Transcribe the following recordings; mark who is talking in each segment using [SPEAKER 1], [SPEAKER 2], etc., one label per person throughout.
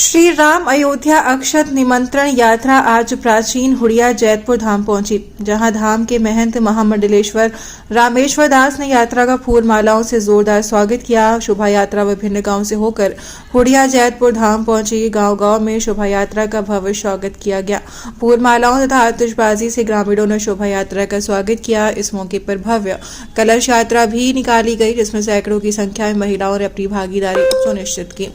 [SPEAKER 1] श्री राम अयोध्या अक्षत निमंत्रण यात्रा आज प्राचीन हुड़िया जैतपुर धाम पहुंची, जहां धाम के महंत महामंडलेश्वर रामेश्वर दास ने यात्रा का फूल मालाओं से जोरदार स्वागत किया। शोभा यात्रा विभिन्न गांव से होकर हुड़िया जैतपुर धाम पहुंची। गांव-गांव में शोभा यात्रा का भव्य स्वागत किया गया। फूल मालाओं तथा आतिशबाजी से ग्रामीणों ने शोभा यात्रा का स्वागत किया। इस मौके पर भव्य कलश यात्रा भी निकाली गई, जिसमें सैकड़ों की संख्या में महिलाओं ने अपनी भागीदारी सुनिश्चित की।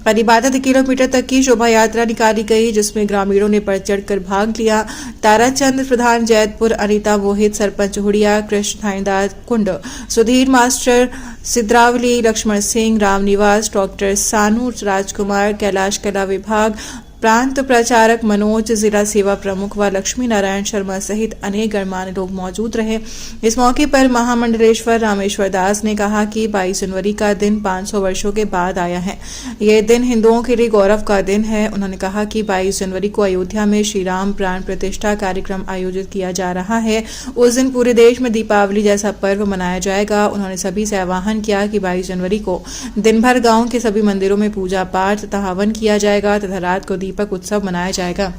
[SPEAKER 1] करीब आधा किलोमीटर तक की शोभा यात्रा निकाली गई, जिसमें ग्रामीणों ने बढ़ चढ़कर भाग लिया। ताराचंद प्रधान जैतपुर, अनीता मोहित सरपंच हुड़िया, कृष्ण थाईदास कुंड, सुधीर मास्टर सिद्रावली, लक्ष्मण सिंह रामनिवास, डॉक्टर सानू राजकुमार, कैलाश कला विभाग प्रांत प्रचारक मनोज, जिला सेवा प्रमुख व लक्ष्मी नारायण शर्मा सहित अनेक गणमान्य लोग मौजूद रहे। इस मौके पर महामंडलेश्वर रामेश्वर दास ने कहा कि 22 जनवरी का दिन 500 वर्षों के बाद आया है। ये दिन हिंदुओं के लिए गौरव का दिन है। उन्होंने कहा कि 22 जनवरी को अयोध्या में श्री राम प्राण प्रतिष्ठा कार्यक्रम आयोजित किया जा रहा है। उस दिन पूरे देश में दीपावली जैसा पर्व मनाया जाएगा। उन्होंने सभी से आह्वान किया कि 22 जनवरी को दिन भर गाँव के सभी मंदिरों में पूजा पाठ तथा हवन किया जाएगा तथा रात को दीपक उत्सव मनाया जाएगा।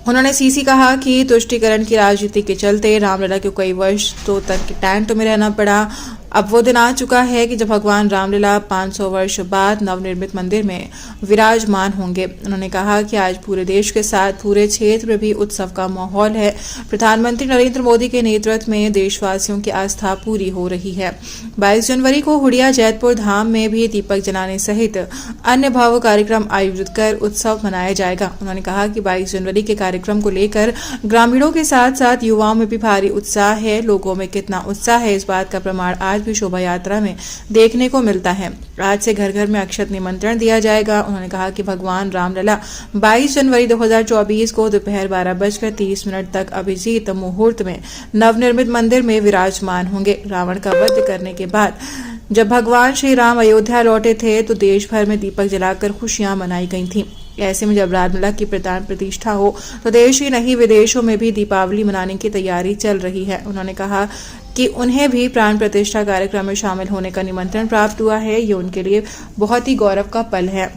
[SPEAKER 1] उन्होंने सीसी कहा कि तुष्टीकरण की राजनीति के चलते रामलला को कई वर्ष तक टेंट में रहना पड़ा। अब वो दिन आ चुका है कि जब भगवान रामलला 500 वर्ष बाद नवनिर्मित मंदिर में विराजमान होंगे। उन्होंने कहा कि आज पूरे देश के साथ पूरे क्षेत्र में भी उत्सव का माहौल है। प्रधानमंत्री नरेंद्र मोदी के नेतृत्व में देशवासियों की आस्था पूरी हो रही है। 22 जनवरी को हुड़िया जैतपुर धाम में भी दीपक जलाने सहित अन्य भव्य कार्यक्रम आयोजित कर उत्सव मनाया जाएगा। उन्होंने कहा कि 22 जनवरी के कार्यक्रम को लेकर ग्रामीणों के साथ साथ युवाओं में भी भारी उत्साह है। लोगों में कितना उत्साह है, इस बात का प्रमाण आज भी शोभा यात्रा में देखने को मिलता है। आज से घर घर में अक्षत निमंत्रण दिया जाएगा। उन्होंने कहा कि भगवान रामलला 22 जनवरी 2024 को दोपहर 12:30 तक अभिजीत मुहूर्त में नवनिर्मित मंदिर में विराजमान होंगे। रावण का वध करने के बाद जब भगवान श्री राम अयोध्या लौटे थे तो देश भर में दीपक जलाकर खुशियां मनाई गई थीं। ऐसे में जब रामलला की प्राण प्रतिष्ठा हो तो देश ही नहीं विदेशों में भी दीपावली मनाने की तैयारी चल रही है। उन्होंने कहा कि उन्हें भी प्राण प्रतिष्ठा कार्यक्रम में शामिल होने का निमंत्रण प्राप्त हुआ है। ये उनके लिए बहुत ही गौरव का पल है।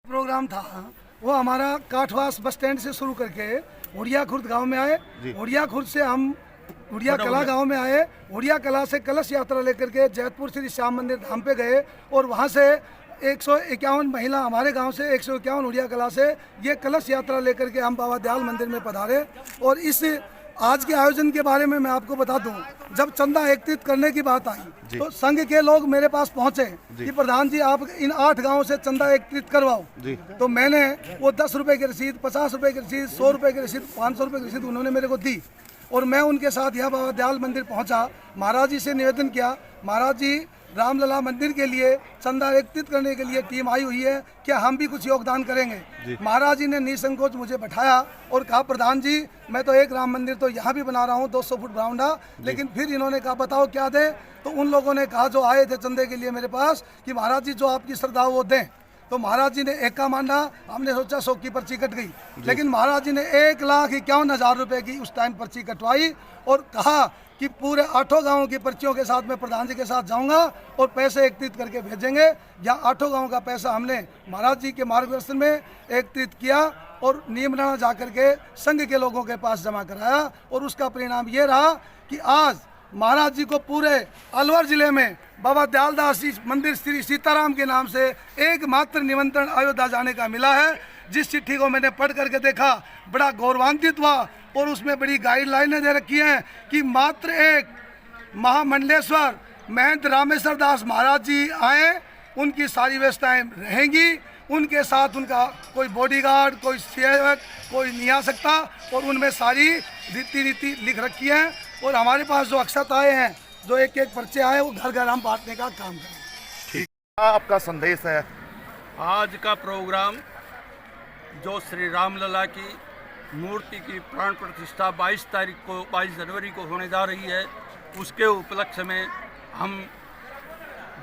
[SPEAKER 2] प्रोग्राम था वो हमारा काठवास बस स्टैंड से शुरू करके उड़िया खुर्द गांव में आए। उड़िया खुर्द से हम उड़िया कला गांव में आए। उड़िया कला से कलश यात्रा लेकर के जैतपुर श्री श्याम मंदिर धाम पे गए और वहां से 151 महिला, हमारे गांव से 151 उड़िया कला से ये कलश यात्रा लेकर के हम बाबा दयाल मंदिर में पधारे। और इस आज के आयोजन के बारे में मैं आपको बता दूं, जब चंदा एकत्रित करने की बात आई तो संघ के लोग मेरे पास पहुंचे कि प्रधान जी आप इन 8 गांवों से चंदा एकत्रित करवाओ। तो मैंने वो 10 रुपए की रसीद, 50 रुपए की रसीद, 100 रुपए की रसीद, 500 रुपए की रसीद उन्होंने मेरे को दी और मैं उनके साथ यहाँ बाबा दयाल मंदिर पहुँचा। महाराज जी से निवेदन किया, महाराज जी रामलला मंदिर के लिए चंदा एकत्रित करने के लिए टीम आई हुई है, क्या हम भी कुछ योगदान करेंगे। महाराज जी ने निसंकोच मुझे बैठाया और कहा प्रधान जी मैं तो एक राम मंदिर तो यहाँ भी बना रहा हूँ 200 फुट बरामदा। लेकिन फिर इन्होंने कहा बताओ क्या दें। तो उन लोगों ने कहा जो आए थे चंदे के लिए मेरे पास कि महाराज जी जो आपकी श्रद्धा वो दें। तो महाराज जी ने एक का माना, हमने सोचा 100 की पर्ची कट गई, लेकिन महाराज जी ने 1,51,000 रुपए की उस टाइम पर्ची कटवाई और कहा कि पूरे 8 गांवों की पर्चियों के साथ मैं प्रधान जी के साथ जाऊंगा और पैसे एकत्रित करके भेजेंगे। यहाँ 8 गांवों का पैसा हमने महाराज जी के मार्गदर्शन में एकत्रित किया और नीमराना जाकर के संघ के लोगों के पास जमा कराया और उसका परिणाम ये रहा कि आज महाराज जी को पूरे अलवर जिले में बाबा दयालदास जी मंदिर श्री सीताराम के नाम से एकमात्र निमंत्रण अयोध्या जाने का मिला है। जिस चिट्ठी को मैंने पढ़ करके देखा बड़ा गौरवान्वित हुआ और उसमें बड़ी गाइडलाइनें दे रखी हैं कि मात्र एक महामंडलेश्वर महंत रामेश्वर दास महाराज जी आए, उनकी सारी व्यवस्थाएं रहेंगी, उनके साथ उनका कोई बॉडीगार्ड, कोई सेवक, कोई नहीं आ सकता, और उनमें सारी रीति नीति लिख रखी है। और हमारे पास जो अक्षत आए हैं, जो एक एक पर्चे आए, वो घर घर हम बांटने का काम करें।
[SPEAKER 3] क्या आपका संदेश है?
[SPEAKER 4] आज का प्रोग्राम जो श्री रामलला की मूर्ति की प्राण प्रतिष्ठा 22 जनवरी को होने जा रही है, उसके उपलक्ष्य में हम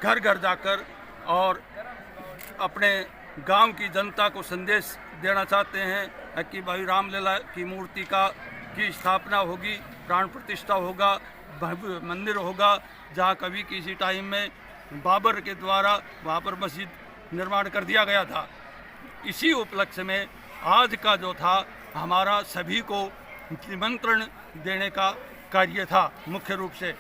[SPEAKER 4] घर घर जाकर और अपने गांव की जनता को संदेश देना चाहते हैं कि भाई रामलला की मूर्ति की स्थापना होगी, प्राण प्रतिष्ठा होगा, भव्य मंदिर होगा, जहाँ कभी किसी टाइम में बाबर के द्वारा वहाँ पर मस्जिद निर्माण कर दिया गया था। इसी उपलक्ष्य में आज का जो था हमारा सभी को निमंत्रण देने का कार्य था। मुख्य रूप से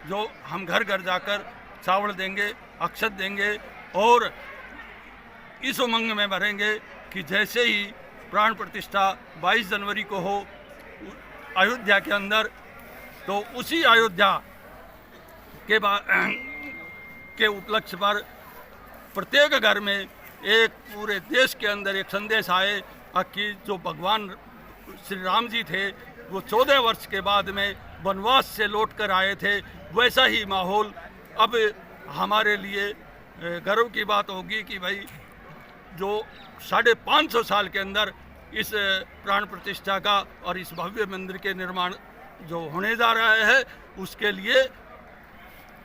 [SPEAKER 4] जो हम घर घर जाकर चावल देंगे, अक्षत देंगे और इस उमंग में भरेंगे कि जैसे ही प्राण प्रतिष्ठा 22 जनवरी को हो अयोध्या के अंदर, तो उसी अयोध्या के उपलक्ष्य पर प्रत्येक घर में एक पूरे देश के अंदर एक संदेश आए कि जो भगवान श्री राम जी थे वो 14 वर्ष के बाद में वनवास से लौट कर आए थे। वैसा ही माहौल अब हमारे लिए गर्व की बात होगी कि भाई जो 550 साल के अंदर इस प्राण प्रतिष्ठा का और इस भव्य मंदिर के निर्माण जो होने जा रहा है, उसके लिए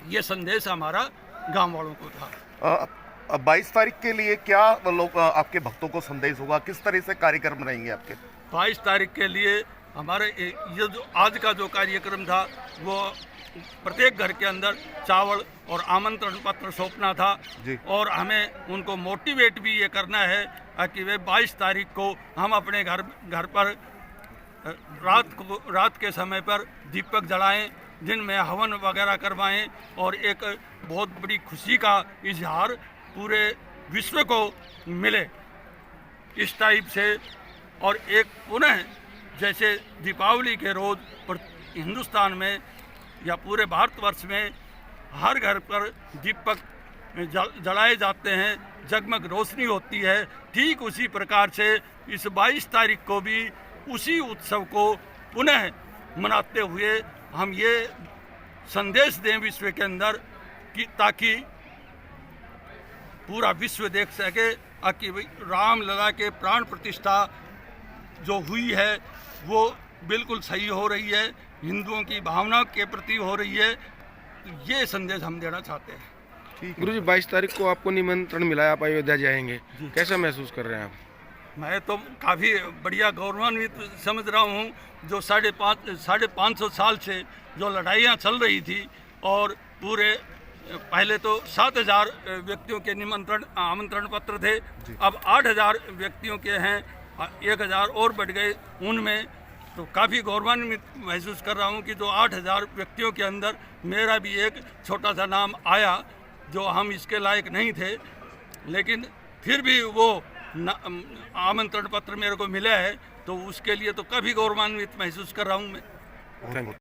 [SPEAKER 4] ये संदेश हमारा गांव वालों को था।
[SPEAKER 3] 22 तारीख के लिए क्या लोग आपके भक्तों को संदेश होगा? किस तरह से कार्यक्रम रहेंगे आपके?
[SPEAKER 4] 22 तारीख के लिए हमारे ये जो आज का जो कार्यक्रम था वो प्रत्येक घर के अंदर चावल और आमंत्रण पत्र सौंपना था
[SPEAKER 3] जी।
[SPEAKER 4] और हमें उनको मोटिवेट भी ये करना है कि वे 22 तारीख को हम अपने घर पर रात के समय पर दीपक जलाएं, दिन में हवन वगैरह करवाएं और एक बहुत बड़ी खुशी का इजहार पूरे विश्व को मिले इस टाइप से। और एक पुनः जैसे दीपावली के रोज़ हिंदुस्तान में या पूरे भारतवर्ष में हर घर पर दीपक जलाए जाते हैं, जगमग रोशनी होती है, ठीक उसी प्रकार से इस 22 तारीख को भी उसी उत्सव को पुनः मनाते हुए हम ये संदेश दें विश्व के अंदर कि ताकि पूरा विश्व देख सके कि रामलला के प्राण प्रतिष्ठा जो हुई है वो बिल्कुल सही हो रही है, हिंदुओं की भावना के प्रति हो रही है। ये संदेश हम देना चाहते हैं।
[SPEAKER 5] गुरु जी 22 तारीख को आपको निमंत्रण मिला है, आप अयोध्या जाएंगे, कैसा महसूस कर रहे हैं आप?
[SPEAKER 4] मैं तो काफ़ी बढ़िया गौरवान्वित समझ रहा हूँ। जो 550 साल से जो लड़ाइयाँ चल रही थी और पूरे पहले तो 7000 व्यक्तियों के आमंत्रण पत्र थे, अब 8000 व्यक्तियों के हैं, 1000 और बढ़ गए उनमें। तो काफ़ी गौरवान्वित महसूस कर रहा हूँ कि जो 8000 व्यक्तियों के अंदर मेरा भी एक छोटा सा नाम आया, जो हम इसके लायक नहीं थे, लेकिन फिर भी वो आमंत्रण पत्र मेरे को मिला है, तो उसके लिए तो काफ़ी गौरवान्वित महसूस कर रहा हूँ मैं।